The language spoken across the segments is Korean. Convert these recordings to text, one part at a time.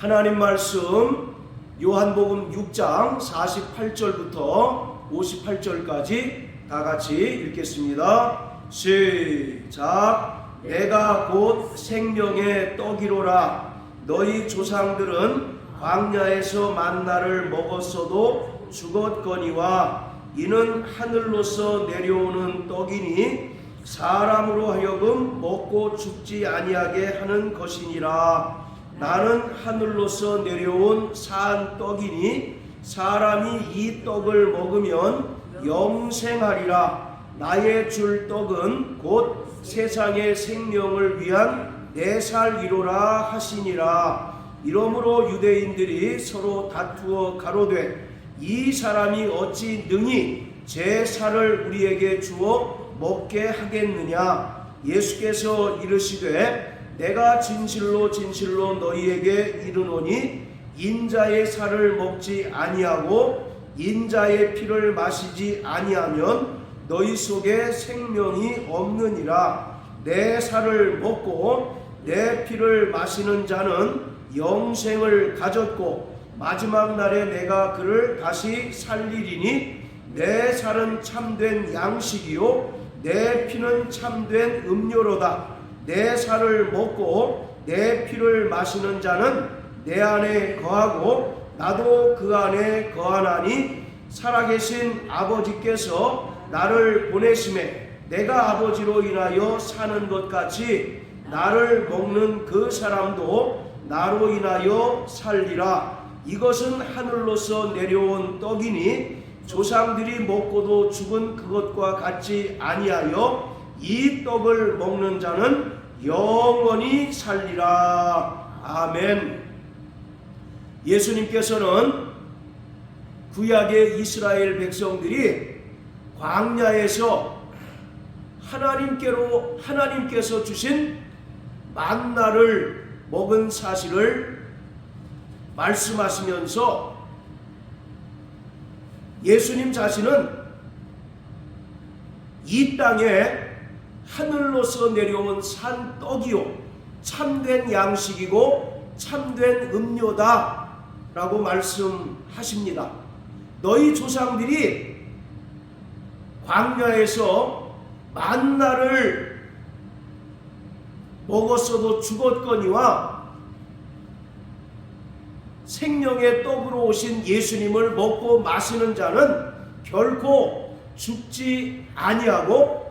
하나님 말씀 요한복음 6장 48절부터 58절까지 다 같이 읽겠습니다. 시작. 내가 곧 생명의 떡이로라. 너희 조상들은 광야에서 만나를 먹었어도 죽었거니와 이는 하늘로서 내려오는 떡이니 사람으로 하여금 먹고 죽지 아니하게 하는 것이니라. 나는 하늘로서 내려온 산 떡이니 사람이 이 떡을 먹으면 영생하리라. 나의 줄 떡은 곧 세상의 생명을 위한 내 살이로라 하시니라. 이러므로 유대인들이 서로 다투어 가로되 이 사람이 어찌 능히 제 살을 우리에게 주어 먹게 하겠느냐. 예수께서 이르시되 내가 진실로 진실로 너희에게 이르노니 인자의 살을 먹지 아니하고 인자의 피를 마시지 아니하면 너희 속에 생명이 없느니라. 내 살을 먹고 내 피를 마시는 자는 영생을 가졌고 마지막 날에 내가 그를 다시 살리리니 내 살은 참된 양식이요 내 피는 참된 음료로다. 내 살을 먹고 내 피를 마시는 자는 내 안에 거하고 나도 그 안에 거하나니 살아계신 아버지께서 나를 보내심에 내가 아버지로 인하여 사는 것 같이 나를 먹는 그 사람도 나로 인하여 살리라. 이것은 하늘로서 내려온 떡이니 조상들이 먹고도 죽은 그것과 같지 아니하여 이 떡을 먹는 자는 영원히 살리라. 아멘. 예수님께서는 구약의 이스라엘 백성들이 광야에서 하나님께서 주신 만나를 먹은 사실을 말씀하시면서 예수님 자신은 이 땅에 하늘로서 내려온 산 떡이요 참된 양식이고 참된 음료다 라고 말씀하십니다. 너희 조상들이 광야에서 만나를 먹었어도 죽었거니와 생명의 떡으로 오신 예수님을 먹고 마시는 자는 결코 죽지 아니하고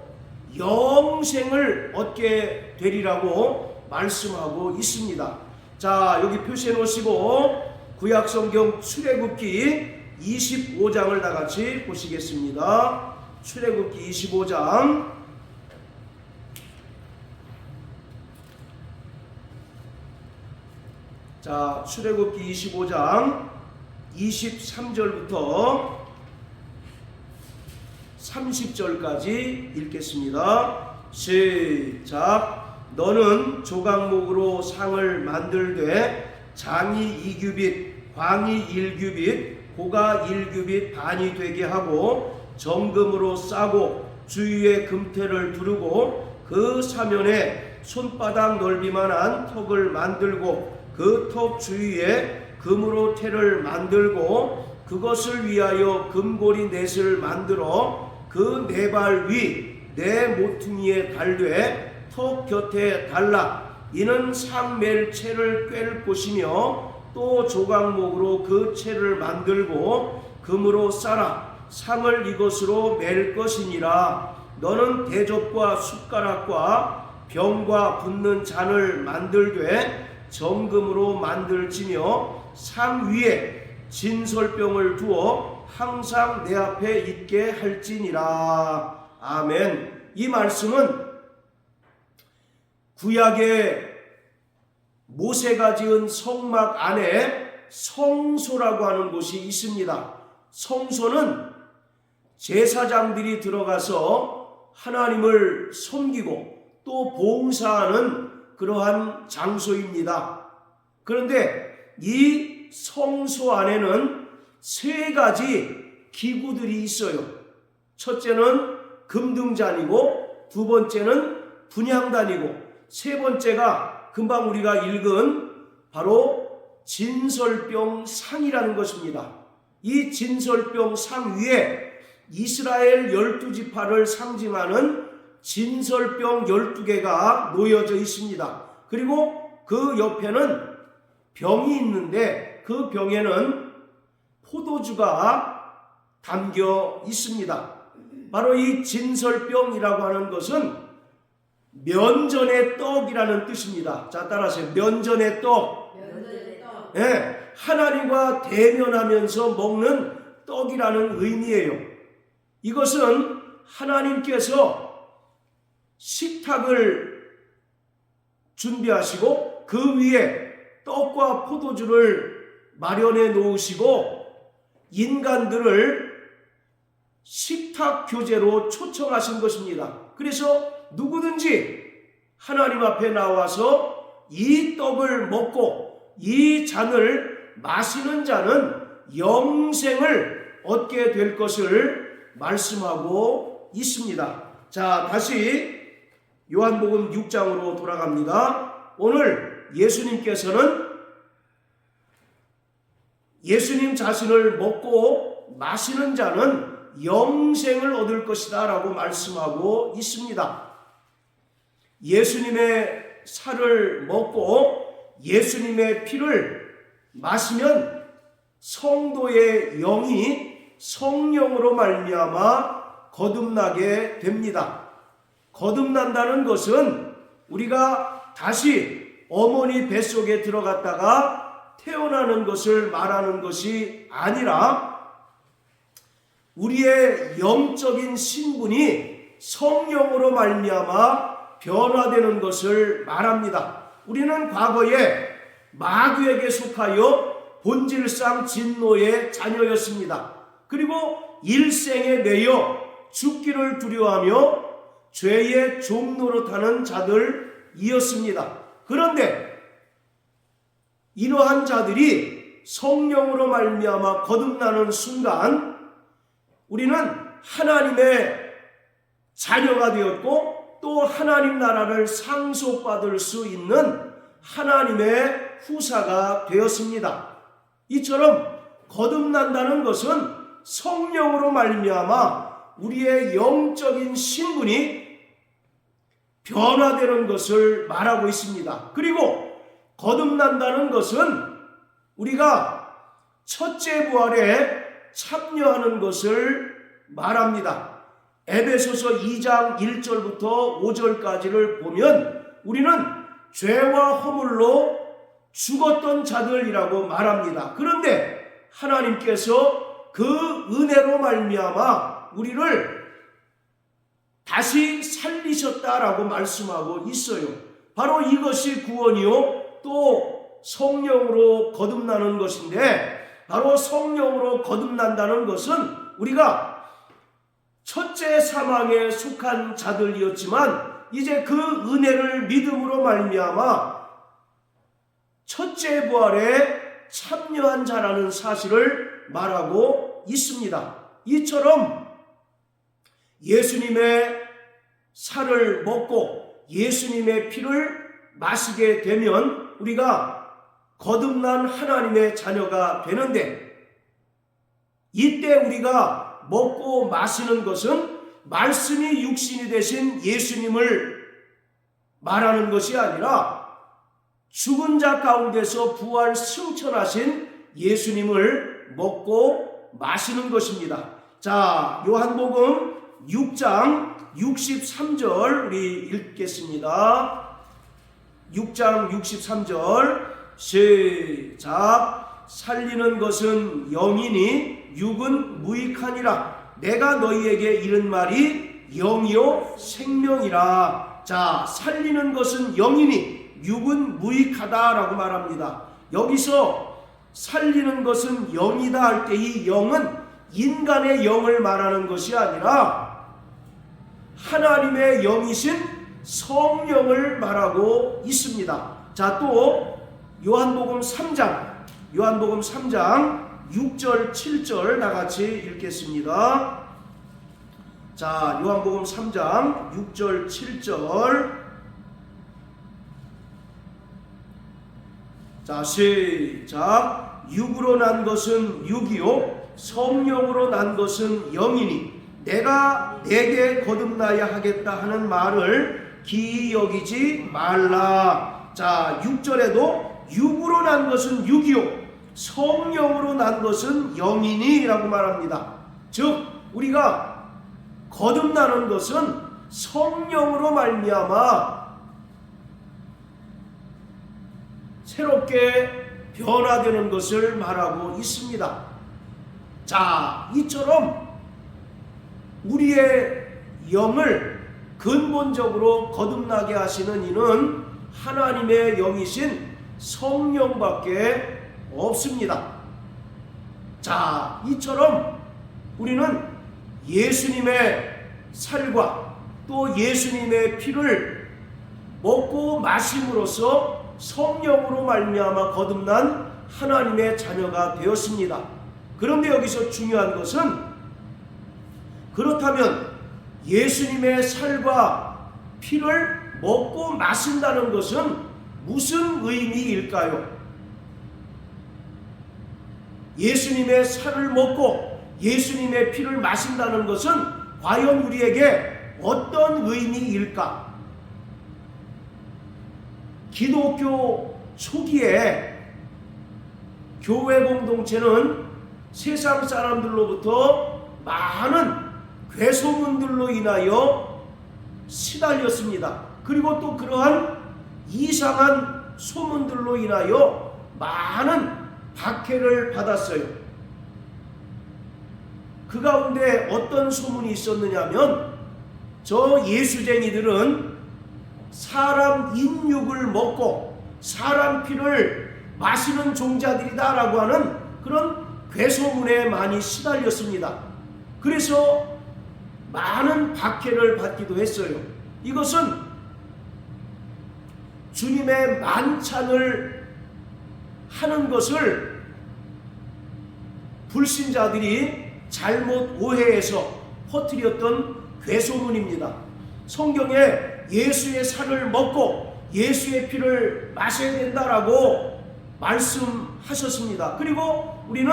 영생을 얻게 되리라고 말씀하고 있습니다. 자, 여기 표시해 놓으시고 구약성경 출애굽기 25장을 다 같이 보시겠습니다. 출애굽기 25장 자, 출애굽기 25장 23절부터 30절까지 읽겠습니다. 시작. 너는 조각목으로 상을 만들되 장이 2규빗, 광이 1규빗, 고가 1규빗 반이 되게 하고 정금으로 싸고 주위에 금태를 두르고 그 사면에 손바닥 넓이만한 턱을 만들고 그 턱 주위에 금으로 태를 만들고 그것을 위하여 금고리 넷을 만들어 그 네 발 위 네 모퉁이에 달되 턱 곁에 달라. 이는 상 맬 채를 꿰를 곳이며 또 조각목으로 그 채를 만들고 금으로 싸라. 상을 이것으로 맬 것이니라. 너는 대접과 숟가락과 병과 붓는 잔을 만들되 정금으로 만들지며 상 위에 진설병을 두어 항상 내 앞에 있게 할지니라. 아멘. 이 말씀은 구약의 모세가 지은 성막 안에 성소라고 하는 곳이 있습니다. 성소는 제사장들이 들어가서 하나님을 섬기고 또 봉사하는 그러한 장소입니다. 그런데 이 성소 안에는 세 가지 기구들이 있어요. 첫째는 금등잔이고 두 번째는 분향단이고 세 번째가 금방 우리가 읽은 바로 진설병 상이라는 것입니다. 이 진설병 상 위에 이스라엘 12지파를 상징하는 진설병 12개가 놓여져 있습니다. 그리고 그 옆에는 병이 있는데 그 병에는 포도주가 담겨 있습니다. 바로 이 진설병이라고 하는 것은 면전의 떡이라는 뜻입니다. 자, 따라하세요. 면전의 떡. 네, 하나님과 대면하면서 먹는 떡이라는 의미예요. 이것은 하나님께서 식탁을 준비하시고 그 위에 떡과 포도주를 마련해 놓으시고 인간들을 식탁 교제로 초청하신 것입니다. 그래서 누구든지 하나님 앞에 나와서 이 떡을 먹고 이 잔을 마시는 자는 영생을 얻게 될 것을 말씀하고 있습니다. 자, 다시 요한복음 6장으로 돌아갑니다. 오늘 예수님께서는 예수님 자신을 먹고 마시는 자는 영생을 얻을 것이다 라고 말씀하고 있습니다. 예수님의 살을 먹고 예수님의 피를 마시면 성도의 영이 성령으로 말미암아 거듭나게 됩니다. 거듭난다는 것은 우리가 다시 어머니 뱃속에 들어갔다가 태어나는 것을 말하는 것이 아니라 우리의 영적인 신분이 성령으로 말미암아 변화되는 것을 말합니다. 우리는 과거에 마귀에게 속하여 본질상 진노의 자녀였습니다. 그리고 일생에 매여 죽기를 두려워하며 죄의 종 노릇하는 자들이었습니다. 그런데 이러한 자들이 성령으로 말미암아 거듭나는 순간 우리는 하나님의 자녀가 되었고 또 하나님 나라를 상속받을 수 있는 하나님의 후사가 되었습니다. 이처럼 거듭난다는 것은 성령으로 말미암아 우리의 영적인 신분이 변화되는 것을 말하고 있습니다. 그리고 거듭난다는 것은 우리가 첫째 부활에 참여하는 것을 말합니다. 에베소서 2장 1절부터 5절까지를 보면 우리는 죄와 허물로 죽었던 자들이라고 말합니다. 그런데 하나님께서 그 은혜로 말미암아 우리를 다시 살리셨다라고 말씀하고 있어요. 바로 이것이 구원이요 또 성령으로 거듭나는 것인데, 바로 성령으로 거듭난다는 것은 우리가 첫째 사망에 속한 자들이었지만 이제 그 은혜를 믿음으로 말미암아 첫째 부활에 참여한 자라는 사실을 말하고 있습니다. 이처럼 예수님의 살을 먹고 예수님의 피를 마시게 되면 우리가 거듭난 하나님의 자녀가 되는데, 이때 우리가 먹고 마시는 것은 말씀이 육신이 되신 예수님을 말하는 것이 아니라 죽은 자 가운데서 부활 승천하신 예수님을 먹고 마시는 것입니다. 자, 요한복음 6장 63절 우리 읽겠습니다. 6장 63절 시작. 살리는 것은 영이니 육은 무익하니라. 내가 너희에게 이른 말이 영이요 생명이라. 자, 살리는 것은 영이니 육은 무익하다라고 말합니다. 여기서 살리는 것은 영이다 할 때 이 영은 인간의 영을 말하는 것이 아니라 하나님의 영이신 성령을 말하고 있습니다. 자, 또 요한복음 3장 6절 7절 나같이 읽겠습니다. 자, 요한복음 3장 6절 7절. 자, 시작. 육으로 난 것은 육이요 성령으로 난 것은 영이니 내가 내게 거듭나야 하겠다 하는 말을 기이 여기지 말라. 자, 6절에도 육으로 난 것은 육이요 성령으로 난 것은 영이니 라고 말합니다. 즉 우리가 거듭나는 것은 성령으로 말미암아 새롭게 변화되는 것을 말하고 있습니다. 자, 이처럼 우리의 영을 근본적으로 거듭나게 하시는 이는 하나님의 영이신 성령밖에 없습니다. 자, 이처럼 우리는 예수님의 살과 또 예수님의 피를 먹고 마심으로써 성령으로 말미암아 거듭난 하나님의 자녀가 되었습니다. 그런데 여기서 중요한 것은 그렇다면 예수님의 살과 피를 먹고 마신다는 것은 무슨 의미일까요? 예수님의 살을 먹고 예수님의 피를 마신다는 것은 과연 우리에게 어떤 의미일까? 기독교 초기에 교회 공동체는 세상 사람들로부터 많은 괴소문들로 인하여 시달렸습니다. 그리고 또 그러한 이상한 소문들로 인하여 많은 박해를 받았어요. 그 가운데 어떤 소문이 있었느냐면 저 예수쟁이들은 사람 인육을 먹고 사람 피를 마시는 종자들이다 라고 하는 그런 괴소문에 많이 시달렸습니다. 그래서 많은 박해를 받기도 했어요. 이것은 주님의 만찬을 하는 것을 불신자들이 잘못 오해해서 퍼뜨렸던 괴소문입니다. 성경에 예수의 살을 먹고 예수의 피를 마셔야 된다라고 말씀하셨습니다. 그리고 우리는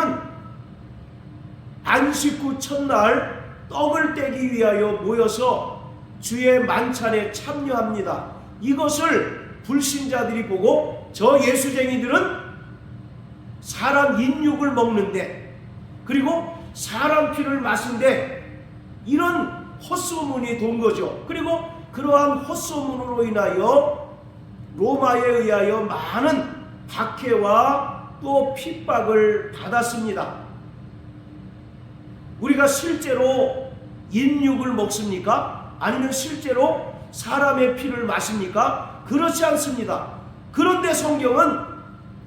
안식 후 첫날 떡을 떼기 위하여 모여서 주의 만찬에 참여합니다. 이것을 불신자들이 보고 저 예수쟁이들은 사람 인육을 먹는데 그리고 사람 피를 마신데 이런 헛소문이 돈 거죠. 그리고 그러한 헛소문으로 인하여 로마에 의하여 많은 박해와 또 핍박을 받았습니다. 우리가 실제로 인육을 먹습니까? 아니면 실제로 사람의 피를 마십니까? 그렇지 않습니다. 그런데 성경은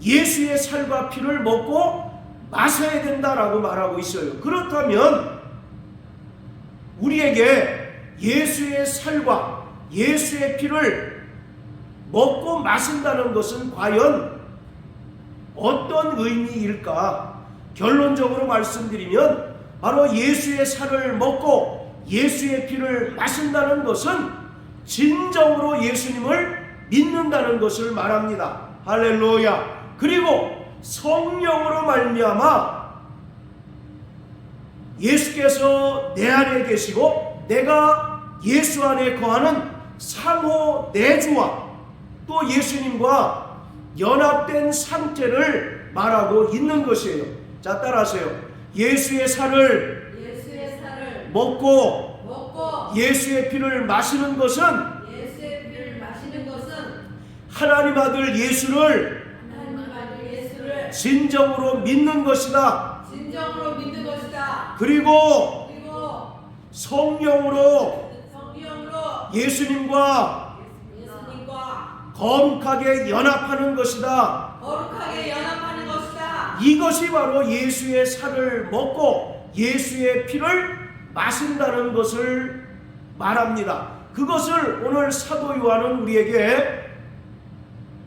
예수의 살과 피를 먹고 마셔야 된다라고 말하고 있어요. 그렇다면 우리에게 예수의 살과 예수의 피를 먹고 마신다는 것은 과연 어떤 의미일까? 결론적으로 말씀드리면 바로 예수의 살을 먹고 예수의 피를 마신다는 것은 진정으로 예수님을 믿는다는 것을 말합니다. 할렐루야. 그리고 성령으로 말미암아 예수께서 내 안에 계시고 내가 예수 안에 거하는 상호 내주와 또 예수님과 연합된 상태를 말하고 있는 것이에요. 자, 따라하세요. 예수의 살을 먹고 예수의 피를 마시는 것은 하나님 아들 예수를 진정으로 믿는 것이다. 그리고 성령으로 예수님과 거룩하게 연합하는 것이다. 이것이 바로 예수의 살을 먹고 예수의 피를 마신다는 것을 말합니다. 그것을 오늘 사도 요한은 우리에게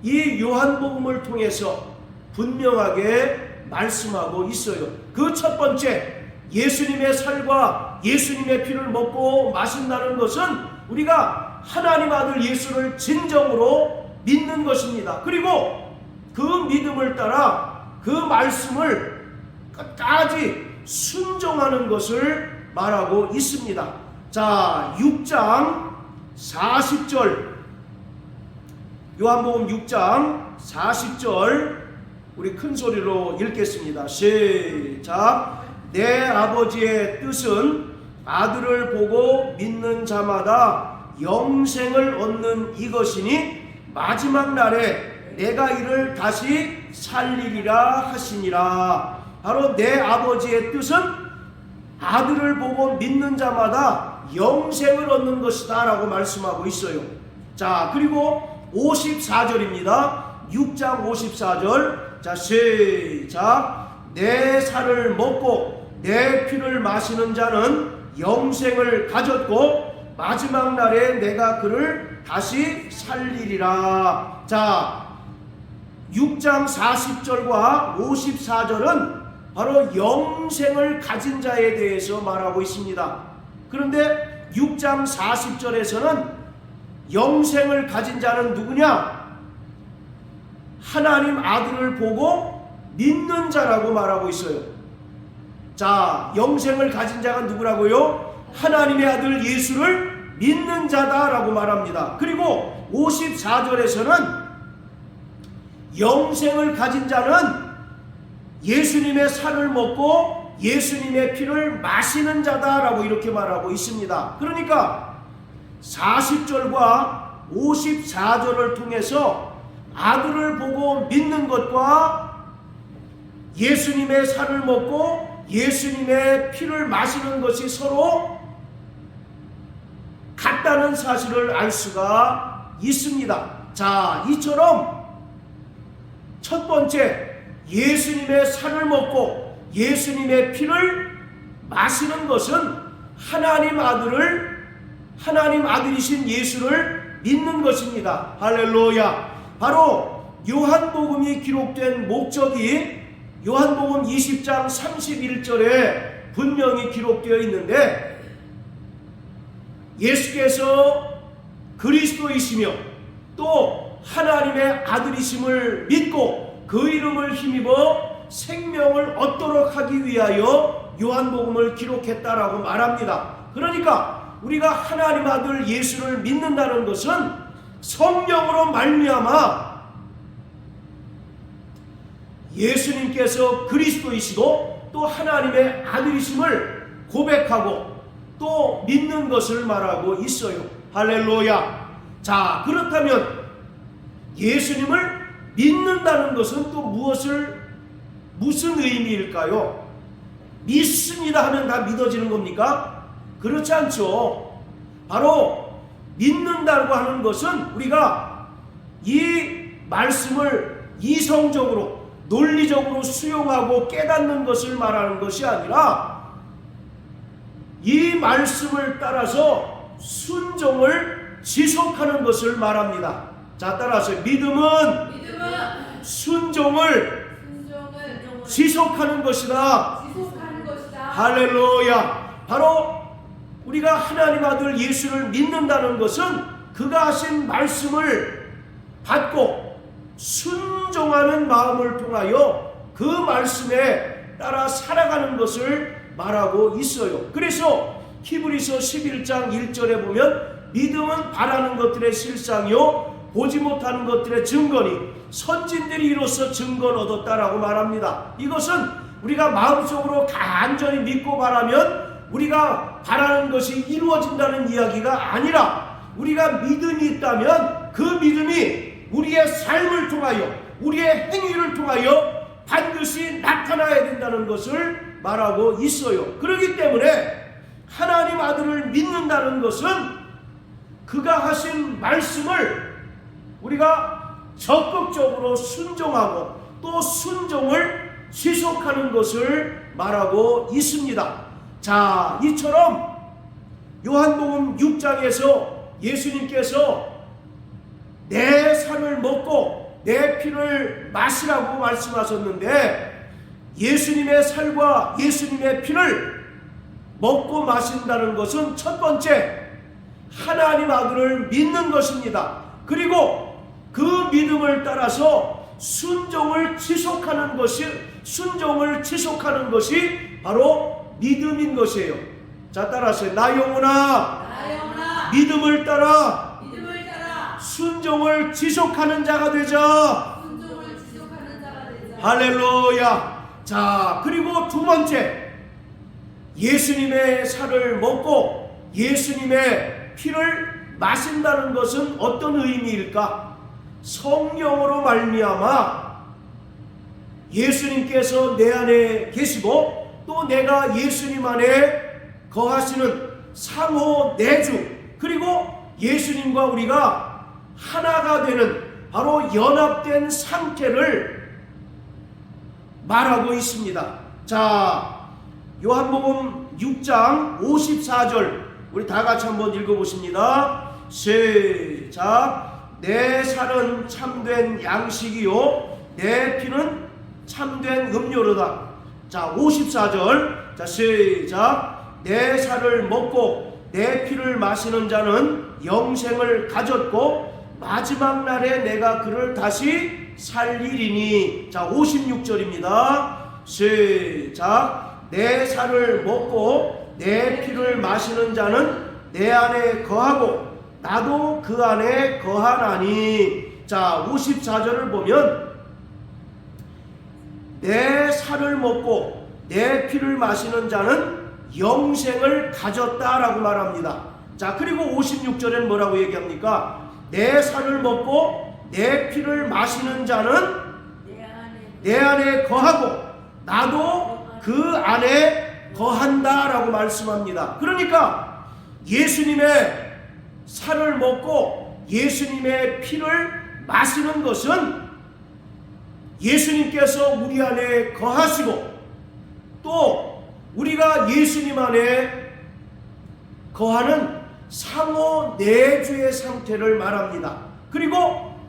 이 요한복음을 통해서 분명하게 말씀하고 있어요. 그 첫 번째, 예수님의 살과 예수님의 피를 먹고 마신다는 것은 우리가 하나님 아들 예수를 진정으로 믿는 것입니다. 그리고 그 믿음을 따라 그 말씀을 끝까지 순종하는 것을 말하고 있습니다. 자, 6장 40절, 요한복음 6장 40절 우리 큰 소리로 읽겠습니다. 시작. 내 아버지의 뜻은 아들을 보고 믿는 자마다 영생을 얻는 이것이니 마지막 날에 내가 이를 다시 살리리라 하시니라. 바로 내 아버지의 뜻은 아들을 보고 믿는 자마다 영생을 얻는 것이다 라고 말씀하고 있어요. 자, 그리고 54절입니다. 6장 54절. 자, 시작. 내 살을 먹고 내 피를 마시는 자는 영생을 가졌고 마지막 날에 내가 그를 다시 살리리라. 자, 6장 40절과 54절은 바로 영생을 가진 자에 대해서 말하고 있습니다. 그런데 6장 40절에서는 영생을 가진 자는 누구냐? 하나님 아들을 보고 믿는 자라고 말하고 있어요. 자, 영생을 가진 자가 누구라고요? 하나님의 아들 예수를 믿는 자다라고 말합니다. 그리고 54절에서는 영생을 가진 자는 예수님의 살을 먹고 예수님의 피를 마시는 자다라고 이렇게 말하고 있습니다. 그러니까 40절과 54절을 통해서 아들을 보고 믿는 것과 예수님의 살을 먹고 예수님의 피를 마시는 것이 서로 같다는 사실을 알 수가 있습니다. 자, 이처럼 첫 번째 예수님의 살을 먹고 예수님의 피를 마시는 것은 하나님 아들이신 예수를 믿는 것입니다. 할렐루야. 바로 요한복음이 기록된 목적이 요한복음 20장 31절에 분명히 기록되어 있는데, 예수께서 그리스도이시며 또 하나님의 아들이심을 믿고 그 이름을 힘입어 생명을 얻도록 하기 위하여 요한복음을 기록했다라고 말합니다. 그러니까 우리가 하나님 아들 예수를 믿는다는 것은 성령으로 말미암아 예수님께서 그리스도이시고 또 하나님의 아들이심을 고백하고 또 믿는 것을 말하고 있어요. 할렐루야. 자, 그렇다면 예수님을 믿는다는 것은 또 무슨 의미일까요? 믿습니다 하면 다 믿어지는 겁니까? 그렇지 않죠. 바로 믿는다고 하는 것은 우리가 이 말씀을 이성적으로 논리적으로 수용하고 깨닫는 것을 말하는 것이 아니라 이 말씀을 따라서 순종을 지속하는 것을 말합니다. 자, 따라서 믿음은 순종을 지속하는 것이다. 할렐루야. 바로 우리가 하나님 아들 예수를 믿는다는 것은 그가 하신 말씀을 받고 순종하는 마음을 통하여 그 말씀에 따라 살아가는 것을 말하고 있어요. 그래서 히브리서 11장 1절에 보면 믿음은 바라는 것들의 실상이요 보지 못하는 것들의 증거니 선진들이 이로써 증거를 얻었다라고 말합니다. 이것은 우리가 마음속으로 간절히 믿고 바라면 우리가 바라는 것이 이루어진다는 이야기가 아니라 우리가 믿음이 있다면 그 믿음이 우리의 삶을 통하여 우리의 행위를 통하여 반드시 나타나야 된다는 것을 말하고 있어요. 그렇기 때문에 하나님 아들을 믿는다는 것은 그가 하신 말씀을 우리가 적극적으로 순종하고 또 순종을 지속하는 것을 말하고 있습니다. 자, 이처럼 요한복음 6장에서 예수님께서 내 살을 먹고 내 피를 마시라고 말씀하셨는데, 예수님의 살과 예수님의 피를 먹고 마신다는 것은 첫 번째 하나님 아들을 믿는 것입니다. 그리고 그 믿음을 따라서 순종을 지속하는 것이 바로 믿음인 것이에요. 자, 따라하세요. 나 영혼아, 믿음을 따라 순종을 지속하는 자가 되자. 할렐루야. 자, 그리고 두 번째, 예수님의 살을 먹고 예수님의 피를 마신다는 것은 어떤 의미일까? 성령으로 말미암아 예수님께서 내 안에 계시고 또 내가 예수님 안에 거하시는 상호 내주, 그리고 예수님과 우리가 하나가 되는 바로 연합된 상태를 말하고 있습니다. 자, 요한복음 6장 54절 우리 다 같이 한번 읽어보십니다. 시작. 내 살은 참된 양식이요 내 피는 참된 음료로다. 자, 54절. 자, 시작. 내 살을 먹고 내 피를 마시는 자는 영생을 가졌고 마지막 날에 내가 그를 다시 살리리니. 자, 56절입니다. 시작. 내 살을 먹고 내 피를 마시는 자는 내 안에 거하고 나도 그 안에 거하나니. 자, 54절을 보면 내 살을 먹고 내 피를 마시는 자는 영생을 가졌다라고 말합니다. 자, 그리고 56절에는 뭐라고 얘기합니까? 내 살을 먹고 내 피를 마시는 자는 내 안에 거하고 나도 그 안에 거한다라고 말씀합니다. 그러니까 예수님의 살을 먹고 예수님의 피를 마시는 것은 예수님께서 우리 안에 거하시고 또 우리가 예수님 안에 거하는 상호 내주의 상태를 말합니다. 그리고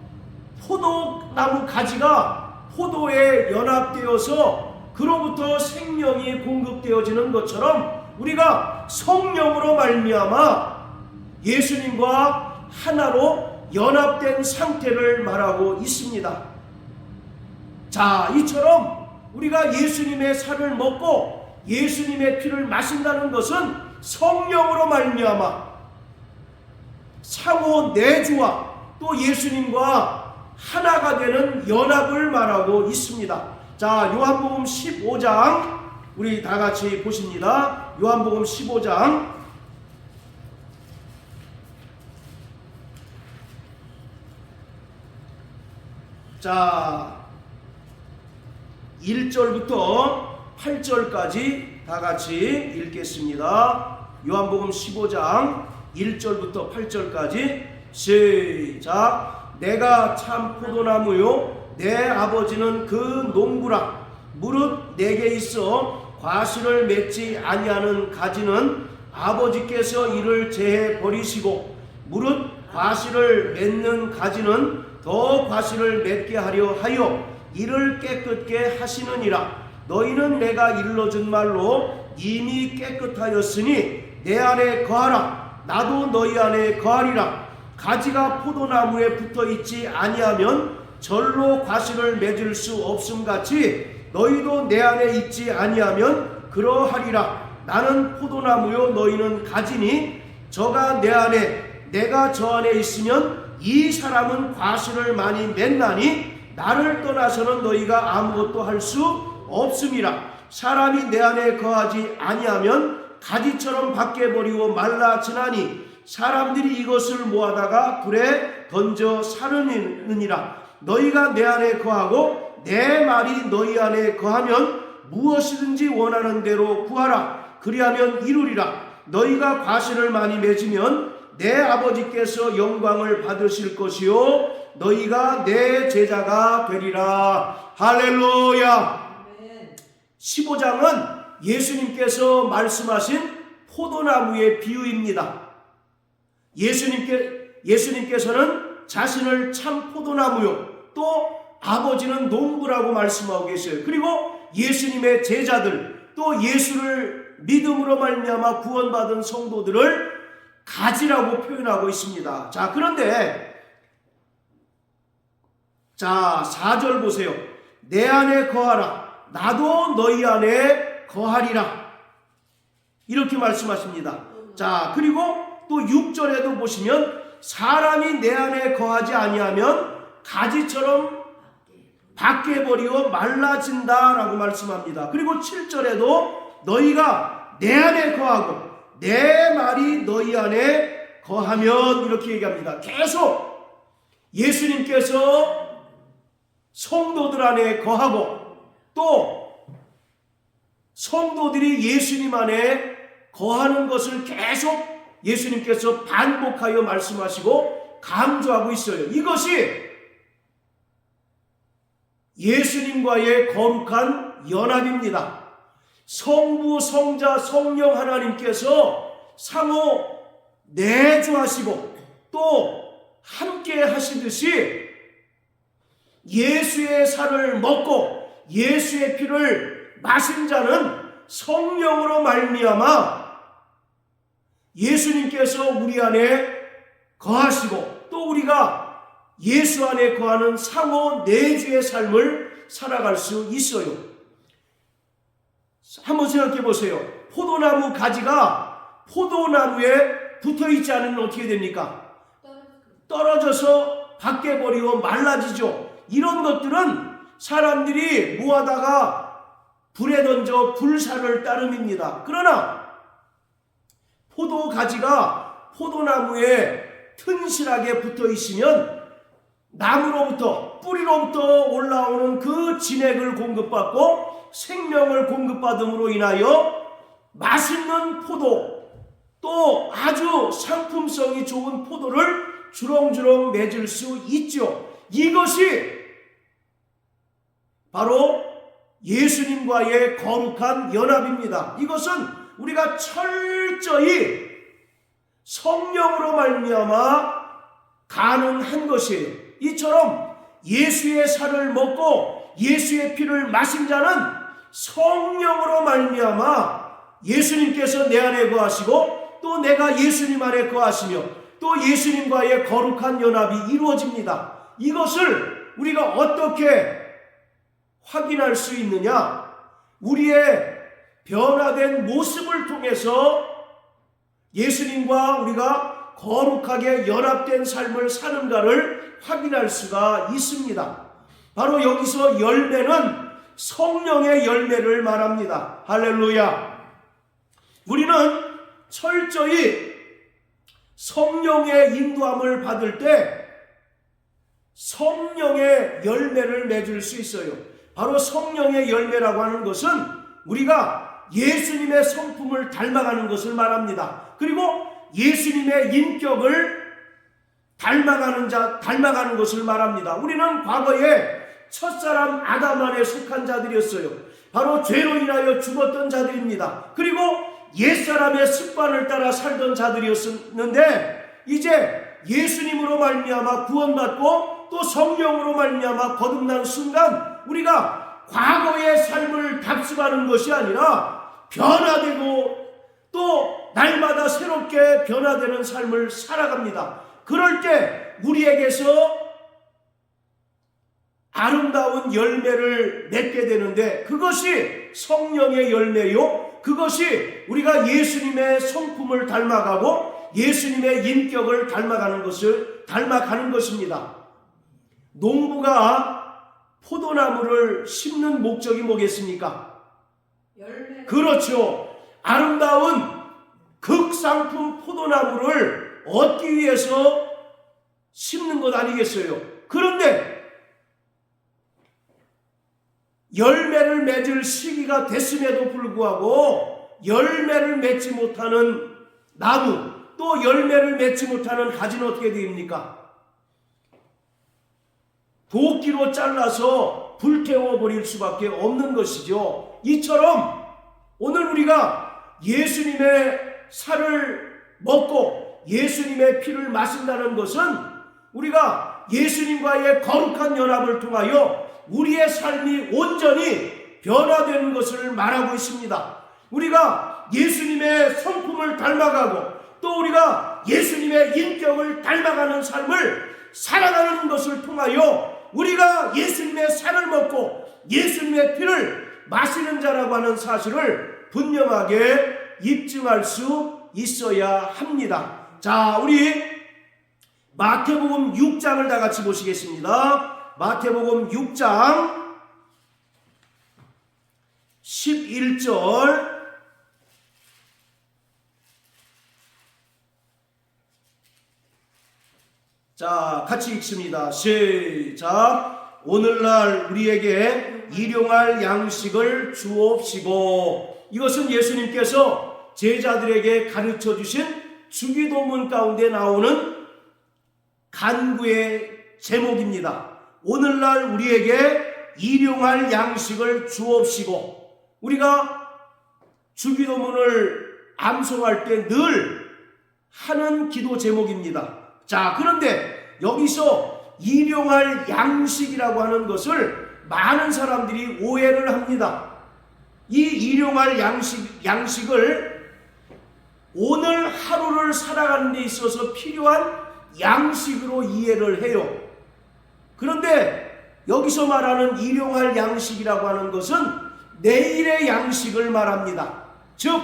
포도나무 가지가 포도에 연합되어서 그로부터 생명이 공급되어지는 것처럼 우리가 성령으로 말미암아 예수님과 하나로 연합된 상태를 말하고 있습니다. 자, 이처럼 우리가 예수님의 살을 먹고 예수님의 피를 마신다는 것은 성령으로 말미암아 상호 내주와 또 예수님과 하나가 되는 연합을 말하고 있습니다. 자, 요한복음 15장 우리 다 같이 보십니다. 요한복음 15장 자, 1절부터 8절까지 다 같이 읽겠습니다. 요한복음 15장 1절부터 8절까지 시작. 내가 참 포도나무요 내 아버지는 그 농부라. 무릇 내게 있어 과실을 맺지 아니하는 가지는 아버지께서 이를 제해 버리시고 무릇 과실을 맺는 가지는 더 과실을 맺게 하려 하여 이를 깨끗게 하시느니라. 너희는 내가 일러준 말로 이미 깨끗하였으니 내 안에 거하라. 나도 너희 안에 거하리라. 가지가 포도나무에 붙어 있지 아니하면 절로 과실을 맺을 수 없음같이 너희도 내 안에 있지 아니하면 그러하리라. 나는 포도나무요 너희는 가지니 저가 내 안에 내가 저 안에 있으면 이 사람은 과실을 많이 맺나니 나를 떠나서는 너희가 아무것도 할 수 없음이라. 사람이 내 안에 거하지 아니하면 가지처럼 밖에 버리고 말라지나니 사람들이 이것을 모아다가 불에 던져 사르느니라. 너희가 내 안에 거하고 내 말이 너희 안에 거하면 무엇이든지 원하는 대로 구하라. 그리하면 이루리라. 너희가 과실을 많이 맺으면 내 아버지께서 영광을 받으실 것이요 너희가 내 제자가 되리라. 할렐루야. 15장은 예수님께서 말씀하신 포도나무의 비유입니다. 예수님께서는 자신을 참 포도나무요 또 아버지는 농부라고 말씀하고 계세요. 그리고 예수님의 제자들 또 예수를 믿음으로 말미암아 구원받은 성도들을 가지라고 표현하고 있습니다. 자, 그런데 자, 4절 보세요. 내 안에 거하라. 나도 너희 안에 거하리라. 이렇게 말씀하십니다. 자, 그리고 또 6절에도 보시면 사람이 내 안에 거하지 아니하면 가지처럼 밖에 버리고 말라진다라고 말씀합니다. 그리고 7절에도 너희가 내 안에 거하고 내 말이 너희 안에 거하면 이렇게 얘기합니다. 계속 예수님께서 성도들 안에 거하고 또 성도들이 예수님 안에 거하는 것을 계속 예수님께서 반복하여 말씀하시고 강조하고 있어요. 이것이 예수님과의 거룩한 연합입니다. 성부, 성자, 성령 하나님께서 상호 내주하시고 또 함께 하시듯이 예수의 살을 먹고 예수의 피를 마신 자는 성령으로 말미암아 예수님께서 우리 안에 거하시고 또 우리가 예수 안에 거하는 상호 내주의 삶을 살아갈 수 있어요. 한번 생각해 보세요. 포도나무 가지가 포도나무에 붙어 있지 않으면 어떻게 됩니까? 떨어져서 밖에 버리고 말라지죠. 이런 것들은 사람들이 모아다가 불에 던져 불사를 따름입니다. 그러나 포도 가지가 포도나무에 튼실하게 붙어 있으면 나무로부터 뿌리로부터 올라오는 그 진액을 공급받고 생명을 공급받음으로 인하여 맛있는 포도 또 아주 상품성이 좋은 포도를 주렁주렁 맺을 수 있죠. 이것이 바로 예수님과의 거룩한 연합입니다. 이것은 우리가 철저히 성령으로 말미암아 가능한 것이에요. 이처럼 예수의 살을 먹고 예수의 피를 마신 자는 성령으로 말미암아 예수님께서 내 안에 거하시고 또 내가 예수님 안에 거하시며 또 예수님과의 거룩한 연합이 이루어집니다. 이것을 우리가 어떻게 확인할 수 있느냐? 우리의 변화된 모습을 통해서 예수님과 우리가 거룩하게 연합된 삶을 사는가를 확인할 수가 있습니다. 바로 여기서 열매는 성령의 열매를 말합니다. 할렐루야. 우리는 철저히 성령의 인도함을 받을 때 성령의 열매를 맺을 수 있어요. 바로 성령의 열매라고 하는 것은 우리가 예수님의 성품을 닮아가는 것을 말합니다. 그리고 예수님의 인격을 닮아가는 것을 말합니다. 우리는 과거에 첫사람 아담 안에 속한 자들이었어요. 바로 죄로 인하여 죽었던 자들입니다. 그리고 옛사람의 습관을 따라 살던 자들이었는데 이제 예수님으로 말미암아 구원받고 또 성령으로 말미암아 거듭난 순간 우리가 과거의 삶을 답습하는 것이 아니라 변화되고 또 날마다 새롭게 변화되는 삶을 살아갑니다. 그럴 때 우리에게서 아름다운 열매를 맺게 되는데 그것이 성령의 열매요. 그것이 우리가 예수님의 성품을 닮아가고 예수님의 인격을 닮아가는 것입니다. 농부가 포도나무를 심는 목적이 뭐겠습니까? 열매. 그렇죠. 아름다운 극상품 포도나무를 얻기 위해서 심는 것 아니겠어요? 그런데 열매를 맺을 시기가 됐음에도 불구하고 열매를 맺지 못하는 나무 또 열매를 맺지 못하는 가지는 어떻게 됩니까? 도끼로 잘라서 불태워 버릴 수밖에 없는 것이죠. 이처럼 오늘 우리가 예수님의 살을 먹고 예수님의 피를 마신다는 것은 우리가 예수님과의 거룩한 연합을 통하여 우리의 삶이 온전히 변화되는 것을 말하고 있습니다. 우리가 예수님의 성품을 닮아가고 또 우리가 예수님의 인격을 닮아가는 삶을 살아가는 것을 통하여 우리가 예수님의 살을 먹고 예수님의 피를 마시는 자라고 하는 사실을 분명하게 입증할 수 있어야 합니다. 자, 우리 마태복음 6장을 다 같이 보시겠습니다. 마태복음 6장 11절 자, 같이 읽습니다. 시작. 오늘날 우리에게 일용할 양식을 주옵시고. 이것은 예수님께서 제자들에게 가르쳐 주신 주기도문 가운데 나오는 간구의 제목입니다. 오늘날 우리에게 일용할 양식을 주옵시고. 우리가 주기도문을 암송할 때 늘 하는 기도 제목입니다. 자, 그런데 여기서 일용할 양식이라고 하는 것을 많은 사람들이 오해를 합니다. 이 일용할 양식을 오늘 하루를 살아가는 데 있어서 필요한 양식으로 이해를 해요. 그런데 여기서 말하는 일용할 양식이라고 하는 것은 내일의 양식을 말합니다. 즉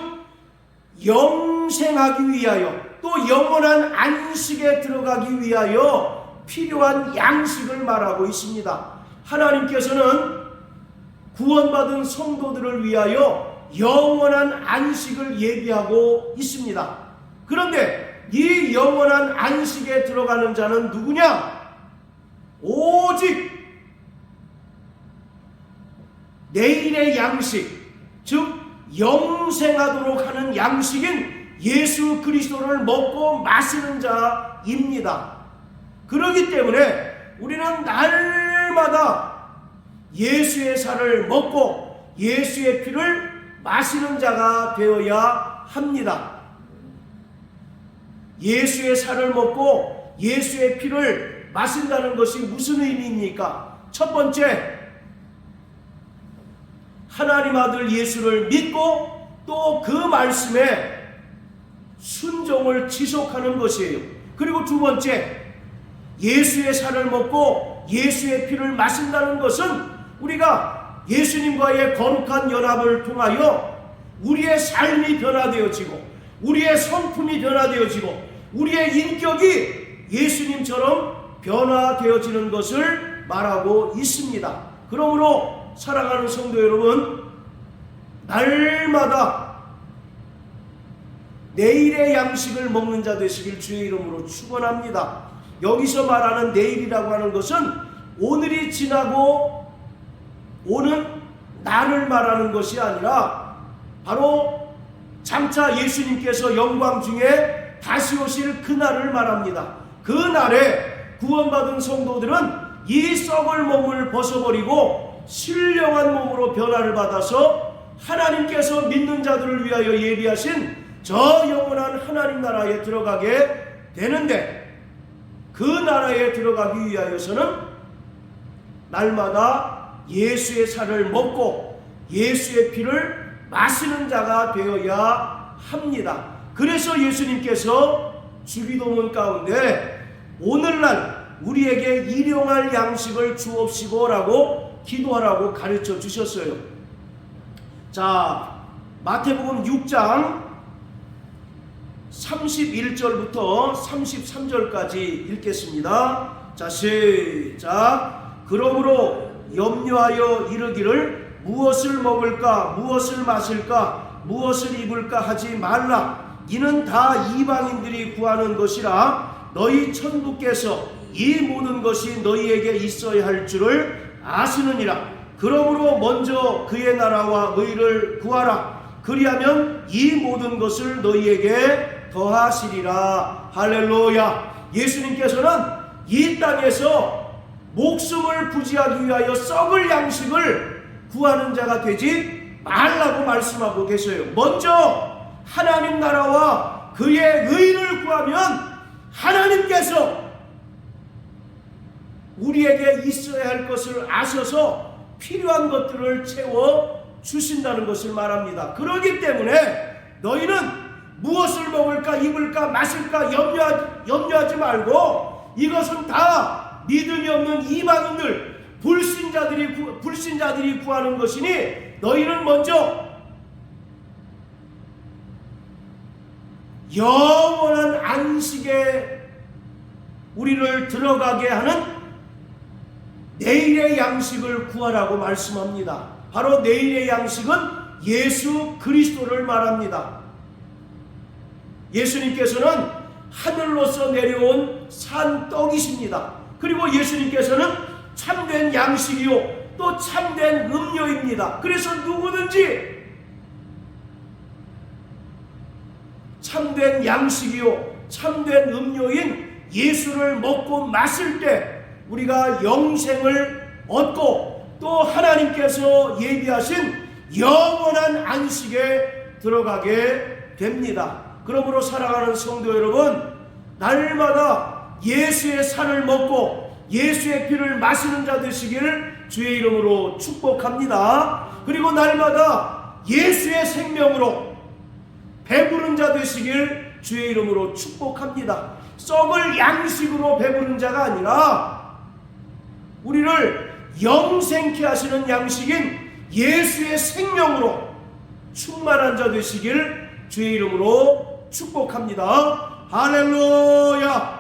영생하기 위하여 또 영원한 안식에 들어가기 위하여 필요한 양식을 말하고 있습니다. 하나님께서는 구원받은 성도들을 위하여 영원한 안식을 예비하고 있습니다. 그런데 이 영원한 안식에 들어가는 자는 누구냐? 오직 내일의 양식, 즉 영생하도록 하는 양식인 예수 그리스도를 먹고 마시는 자입니다. 그렇기 때문에 우리는 날마다 예수의 살을 먹고 예수의 피를 마시는 자가 되어야 합니다. 예수의 살을 먹고 예수의 피를 마신다는 것이 무슨 의미입니까? 첫 번째, 하나님 아들 예수를 믿고 또 그 말씀에 순종을 지속하는 것이에요. 그리고 두 번째, 예수의 살을 먹고 예수의 피를 마신다는 것은 우리가 예수님과의 거룩한 연합을 통하여 우리의 삶이 변화되어지고 우리의 성품이 변화되어지고 우리의 인격이 예수님처럼 변화되어지는 것을 말하고 있습니다. 그러므로 사랑하는 성도 여러분, 날마다 내일의 양식을 먹는 자 되시길 주의 이름으로 축원합니다. 여기서 말하는 내일이라고 하는 것은 오늘이 지나고 오는 날을 말하는 것이 아니라 바로 장차 예수님께서 영광 중에 다시 오실 그날을 말합니다. 그날에 구원받은 성도들은 이 썩을 몸을 벗어버리고 신령한 몸으로 변화를 받아서 하나님께서 믿는 자들을 위하여 예비하신 저 영원한 하나님 나라에 들어가게 되는데, 그 나라에 들어가기 위하여서는 날마다 예수의 살을 먹고 예수의 피를 마시는 자가 되어야 합니다. 그래서 예수님께서 주기도문 가운데 오늘날 우리에게 일용할 양식을 주옵시고 라고 기도하라고 가르쳐 주셨어요. 자, 마태복음 6장 31절부터 33절까지 읽겠습니다. 자, 시작. 그러므로 염려하여 이르기를 무엇을 먹을까 무엇을 마실까 무엇을 입을까 하지 말라. 이는 다 이방인들이 구하는 것이라. 너희 천부께서 이 모든 것이 너희에게 있어야 할 줄을 아시느니라. 그러므로 먼저 그의 나라와 의를 구하라. 그리하면 이 모든 것을 너희에게 더하시리라. 할렐루야. 예수님께서는 이 땅에서 목숨을 부지하기 위하여 썩을 양식을 구하는 자가 되지 말라고 말씀하고 계세요. 먼저 하나님 나라와 그의 의를 구하면 하나님께서 우리에게 있어야 할 것을 아셔서 필요한 것들을 채워 주신다는 것을 말합니다. 그렇기 때문에 너희는 무엇을 먹을까 입을까 마실까 염려하지 말고 이것은 다 믿음이 없는 이방인들 불신자들이 구하는 것이니 너희는 먼저 영원한 안식에 우리를 들어가게 하는 내일의 양식을 구하라고 말씀합니다. 바로 내일의 양식은 예수 그리스도를 말합니다. 예수님께서는 하늘로서 내려온 산떡이십니다. 그리고 예수님께서는 참된 양식이요 또 참된 음료입니다. 그래서 누구든지 참된 양식이요 참된 음료인 예수를 먹고 마실 때 우리가 영생을 얻고 또 하나님께서 예비하신 영원한 안식에 들어가게 됩니다. 그러므로 사랑하는 성도 여러분, 날마다 예수의 살을 먹고 예수의 피를 마시는 자 되시기를 주의 이름으로 축복합니다. 그리고 날마다 예수의 생명으로 배부른 자 되시길 주의 이름으로 축복합니다. 썩을 양식으로 배부른 자가 아니라 우리를 영생케 하시는 양식인 예수의 생명으로 충만한 자 되시길 주의 이름으로 축복합니다. 할렐루야.